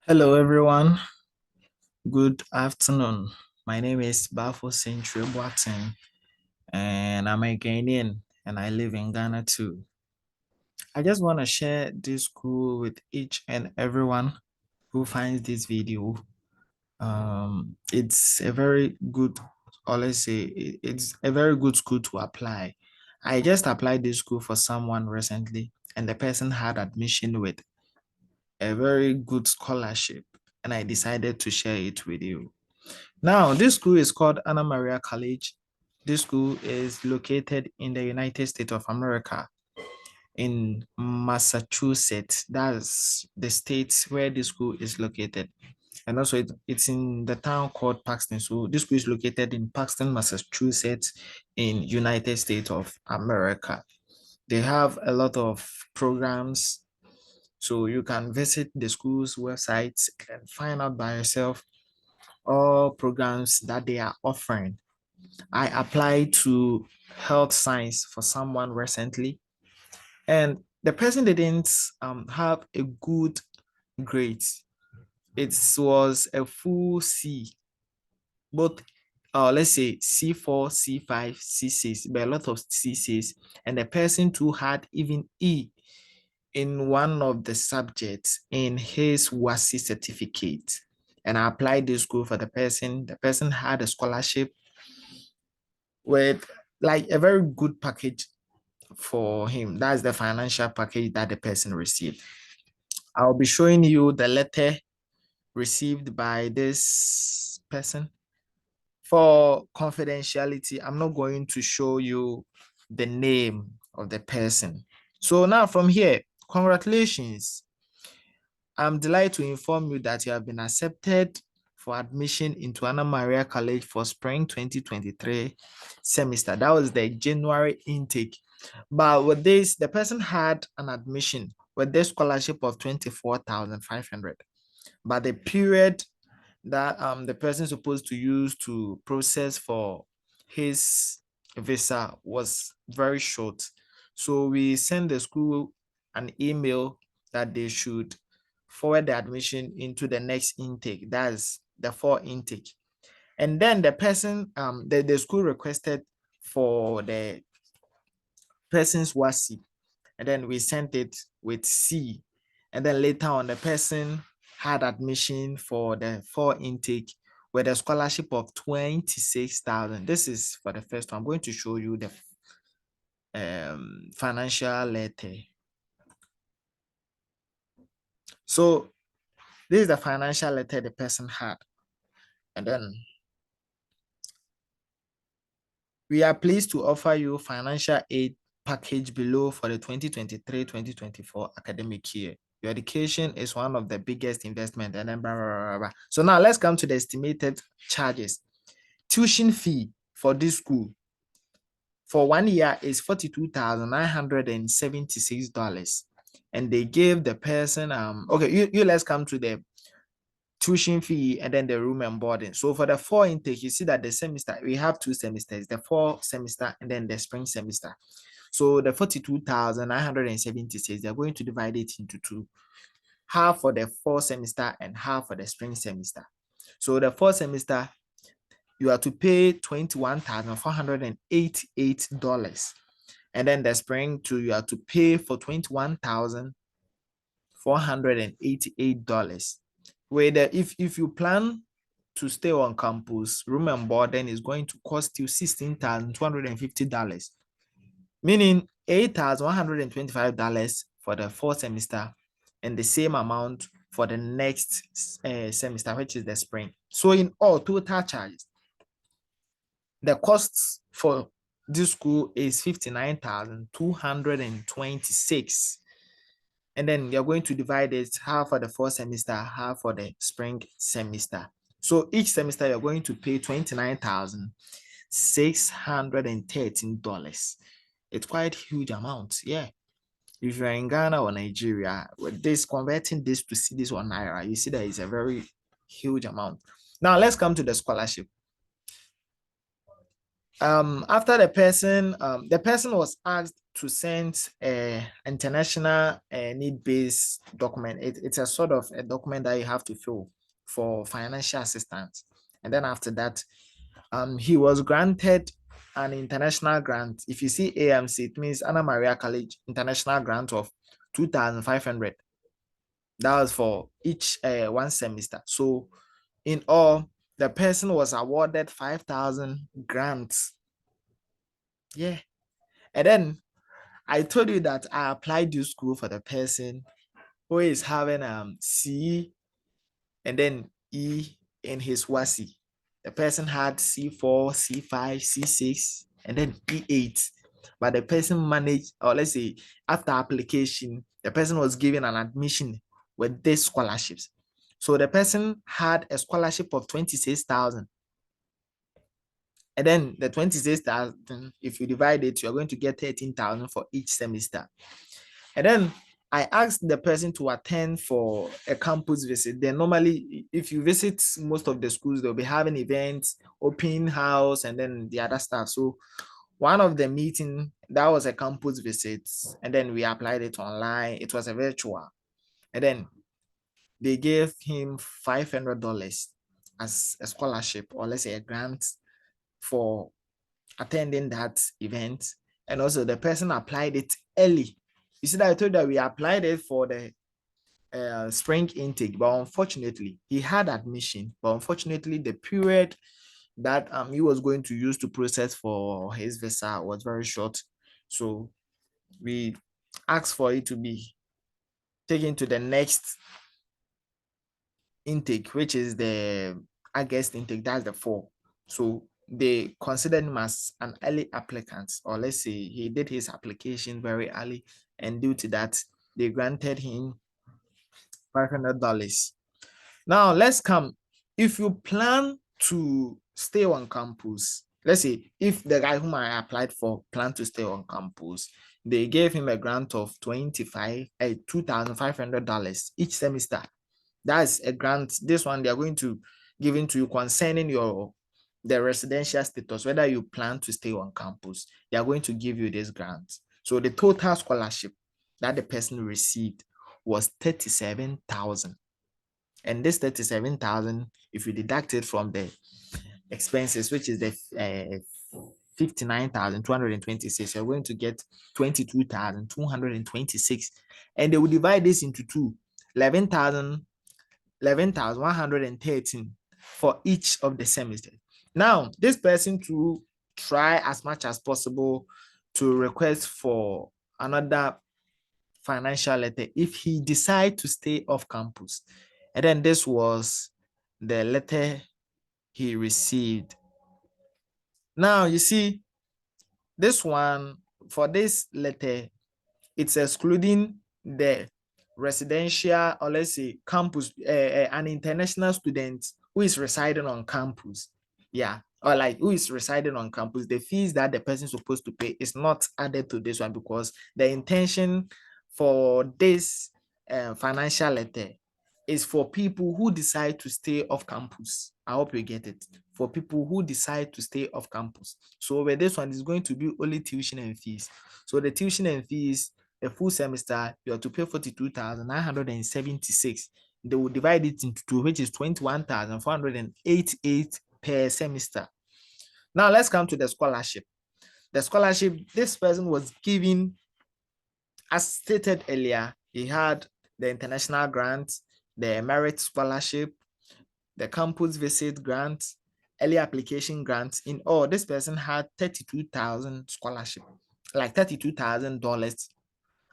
Hello, everyone. Good afternoon. My name is Bafo Century Boateng, and I'm a Ghanaian, and I live in Ghana too. I just want to share this school with each and everyone who finds this video. It's a very good, or let's say, it's a very good school to apply. I just applied this school for someone recently, and the person had admission with a very good scholarship, and I decided to share it with you. Now, this school is called Anna Maria College. This school is located in the United States of America, in Massachusetts. That's the state where this school is located. And also, it's in the town called Paxton. So this school is located in Paxton, Massachusetts, in United States of America. They have a lot of programs. So you can visit the school's website and find out by yourself all programs that they are offering. I applied to health science for someone recently, and the person didn't have a good grade. It was a full C, both let's say C4, C5, C6, but a lot of C6, and the person too had even E in one of the subjects in his WASI certificate. And I applied this school for the person. The person had a scholarship with like a very good package for him. That's the financial package that the person received. I'll be showing you the letter received by this person. For confidentiality, I'm not going to show you the name of the person. So now from here, congratulations. I'm delighted to inform you that you have been accepted for admission into Anna Maria College for spring 2023 semester. That was the January intake. But with this, the person had an admission with this scholarship of 24,500. But the period that the person is supposed to use to process for his visa was very short. So we sent the school an email that they should forward the admission into the next intake. That's the fall intake. And then the person, the school requested for the person's WASI, and then we sent it with C. And then later on, the person had admission for the fall intake with a scholarship of 26,000. This is for the first one. I'm going to show you the financial letter. So this is the financial letter the person had. And then we are pleased to offer you financial aid package below for the 2023-2024 academic year. Your education is one of the biggest investment, and then blah, blah, blah, blah. So now let's come to the estimated charges. Tuition fee for this school for 1 year is $42,976. And they gave the person okay, you let's come to the tuition fee and then the room and boarding. So for the fall intake, you see that the semester, we have two semesters, the fall semester and then the spring semester. So the 42,976, they're going to divide it into two, half for the fall semester and half for the spring semester. So the fall semester, you are to pay $21,488. And then the spring too, you are to pay for $21,488. Where if you plan to stay on campus, room and boarding is going to cost you $16,250, meaning $8,125 for the fall semester and the same amount for the next semester, which is the spring. So in all, total charges, the costs for this school is 59,226. And then you're going to divide it half for the fall semester, half for the spring semester. So each semester you're going to pay $29,613. It's quite a huge amount. Yeah. If you're in Ghana or Nigeria, with this converting this to cedis or naira, you see that it's a very huge amount. Now let's come to the scholarship. After the person was asked to send a international need-based document. It's a sort of a document that you have to fill for financial assistance. And then after that, he was granted an international grant. If you see AMC, it means Anna Maria College International Grant of 2,500. That was for each one semester. So in all, the person was awarded 5,000 grants. Yeah. And then I told you that I applied to school for the person who is having C and then E in his WASI. The person had C4, C5, C6, and then E8. But the person managed, or let's say after application, the person was given an admission with these scholarships. So the person had a scholarship of 26,000. And then the 26,000, if you divide it, you're going to get 13,000 for each semester. And then I asked the person to attend for a campus visit. Then normally, if you visit most of the schools, they'll be having events, open house, and then the other stuff. So one of the meeting, that was a campus visit, and then we applied it online. It was a virtual. And then they gave him $500 as a scholarship, or let's say a grant for attending that event. And also the person applied it early. You see that I told you that we applied it for the spring intake, but unfortunately he had admission, but unfortunately the period that he was going to use to process for his visa was very short. So we asked for it to be taken to the next intake, which is the August intake. That's the fall. So they considered him as an early applicant, or let's say he did his application very early, and due to that, they granted him $500. Now let's come. If you plan to stay on campus, let's say if the guy whom I applied for planned to stay on campus, they gave him a grant of $2,500 each semester. That's a grant. This one they are going to give to you concerning the residential status, whether you plan to stay on campus. They are going to give you this grant. So the total scholarship that the person received was 37,000. And this 37,000, if you deduct it from the expenses, which is the 59,226, you're going to get 22,226. And they will divide this into two, 11,113 for each of the semesters. Now, this person to try as much as possible to request for another financial letter if he decide to stay off campus. And then this was the letter he received. Now, you see, this one, for this letter, it's excluding the residential, or let's say campus, an international student who is residing on campus. Yeah, or like who is residing on campus. The fees that the person is supposed to pay is not added to this one because the intention for this financial letter is for people who decide to stay off campus. I hope you get it. For people who decide to stay off campus. So with this one is going to be only tuition and fees. So the tuition and fees, a full semester, you have to pay 42,976. They will divide it into two, which is 21,488 per semester. Now let's come to the scholarship. The scholarship, this person was given, as stated earlier, he had the international grant, the merit scholarship, the campus visit grant, early application grant. In all, this person had 32,000 scholarship, like $32,000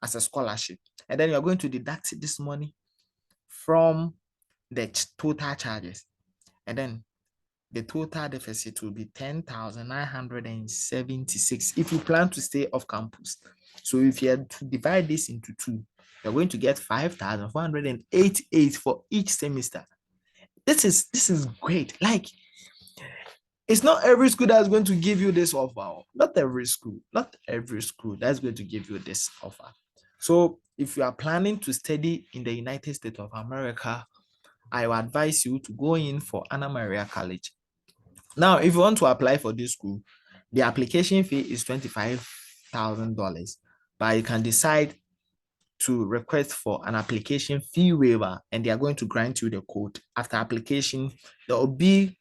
as a scholarship. And then you're going to deduct this money from the total charges. And then the total deficit will be 10,976 if you plan to stay off campus. So if you had to divide this into two, you're going to get 5,488 for each semester. This is great. Like, it's not every school that's going to give you this offer. Not every school that's going to give you this offer. So if you are planning to study in the United States of America, I will advise you to go in for Anna Maria College. Now, if you want to apply for this school, The application fee is $25,000, but you can decide to request for an application fee waiver, and they are going to grant you the code. After application, there will be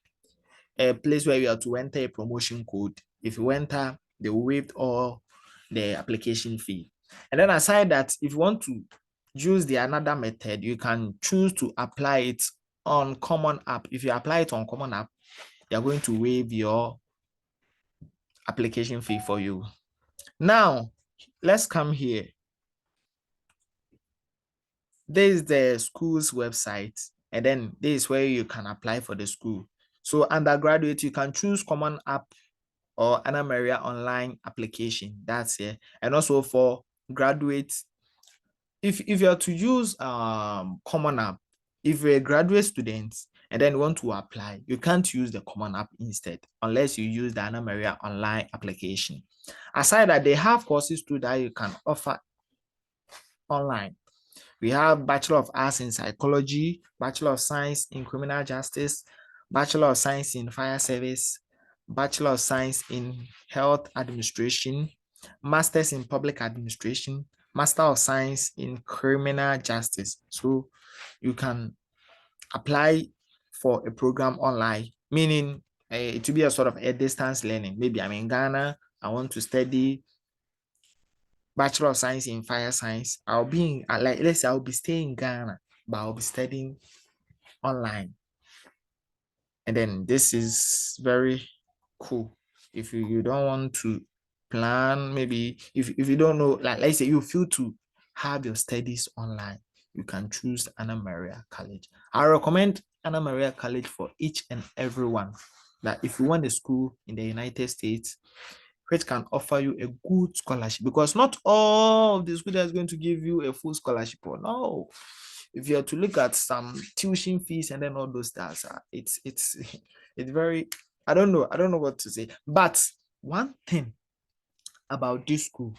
a place where you have to enter a promotion code. If you enter, they will waive all the application fee. And then aside that, if you want to use the another method, you can choose to apply it on Common App. If you apply it on Common App, they are going to waive your application fee for you. Now, let's come here. This is the school's website, and then this is where you can apply for the school. So undergraduate, you can choose Common App or Anna Maria online application. That's here. And also for graduates, if you are to use Common App, if you're a graduate student and then want to apply, you can't use the Common App instead unless you use the Anna Maria online application. Aside that, they have courses too that you can offer online. We have Bachelor of Arts in Psychology, Bachelor of Science in Criminal Justice, Bachelor of Science in Fire Service, Bachelor of Science in Health Administration, Masters in Public Administration, Master of Science in Criminal Justice. So you can apply for a program online, meaning it will be a sort of a distance learning. Maybe I'm in Ghana, I want to study Bachelor of Science in Fire Science. I'll be in, like, let's say I'll be staying in Ghana, but I'll be studying online. And then this is very cool. If you don't want to plan, maybe if you don't know, like let's say you feel to have your studies online, you can choose Anna Maria College. I recommend Anna Maria College for each and everyone. That if you want a school in the United States which can offer you a good scholarship, because not all of the school is going to give you a full scholarship. Or no, if you are to look at some tuition fees and then all those stuff, it's very, I don't know what to say. But one thing about this school,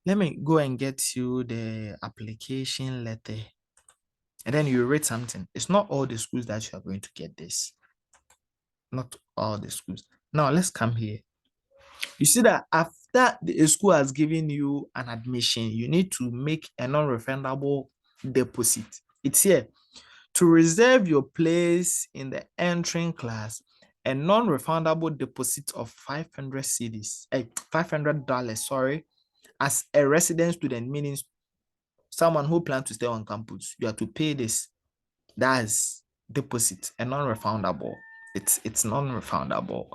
let me go and get you the application letter, and then you read something. It's not all the schools that you are going to get this. Not all the schools. Now let's come here. You see that after the school has given you an admission, you need to make a non-refundable deposit. It's here. To reserve your place in the entering class, a non-refundable deposit of 500 cedis, $500, sorry, as a resident student, meaning someone who plans to stay on campus, you have to pay this. That's deposit, a non-refundable. It's non-refundable.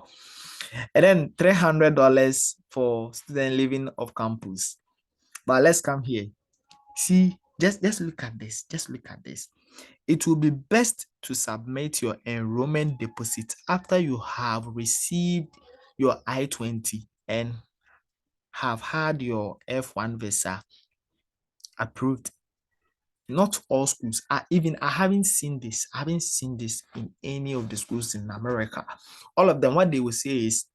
And then $300 for student living off campus. But let's come here. See, just look at this. Just look at this. It will be best to submit your enrollment deposit after you have received your I-20 and have had your F1 visa approved. Not all schools are even, I haven't seen this in any of the schools in America. All of them, what they will say is,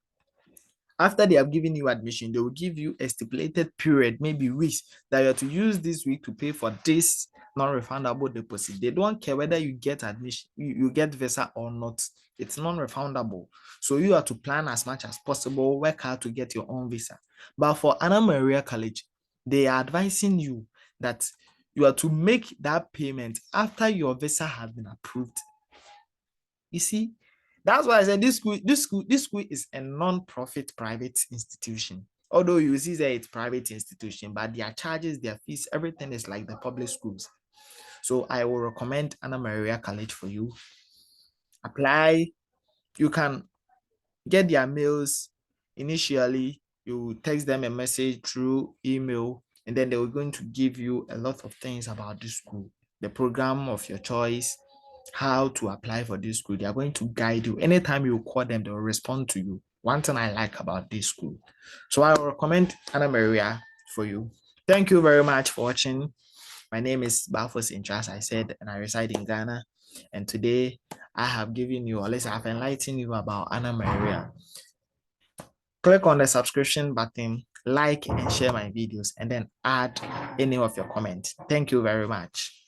after they have given you admission, they will give you a stipulated period, maybe weeks, that you have to use this week to pay for this non-refundable deposit. They don't care whether you get admission, you get visa or not. It's non-refundable. So you have to plan as much as possible, work hard to get your own visa. But for Anna Maria College, they are advising you that you are to make that payment after your visa has been approved. You see, that's why I said this school is a non-profit private institution. Although you see that it's private institution, but their charges, their fees, everything is like the public schools. So I will recommend Anna Maria College for you. Apply. You can get their mails initially. You text them a message through email, and then they were going to give you a lot of things about this school, the program of your choice, how to apply for this school. They are going to guide you. Anytime you call them, they will respond to you. One thing I like about this school. So I will recommend Anna Maria for you. Thank you very much for watching. My name is Bafos Intras, I said, and I reside in Ghana. And today I have given you, or let's say I've enlightened you about Anna Maria. Click on the subscription button, like and share my videos, and then add any of your comments. Thank you very much.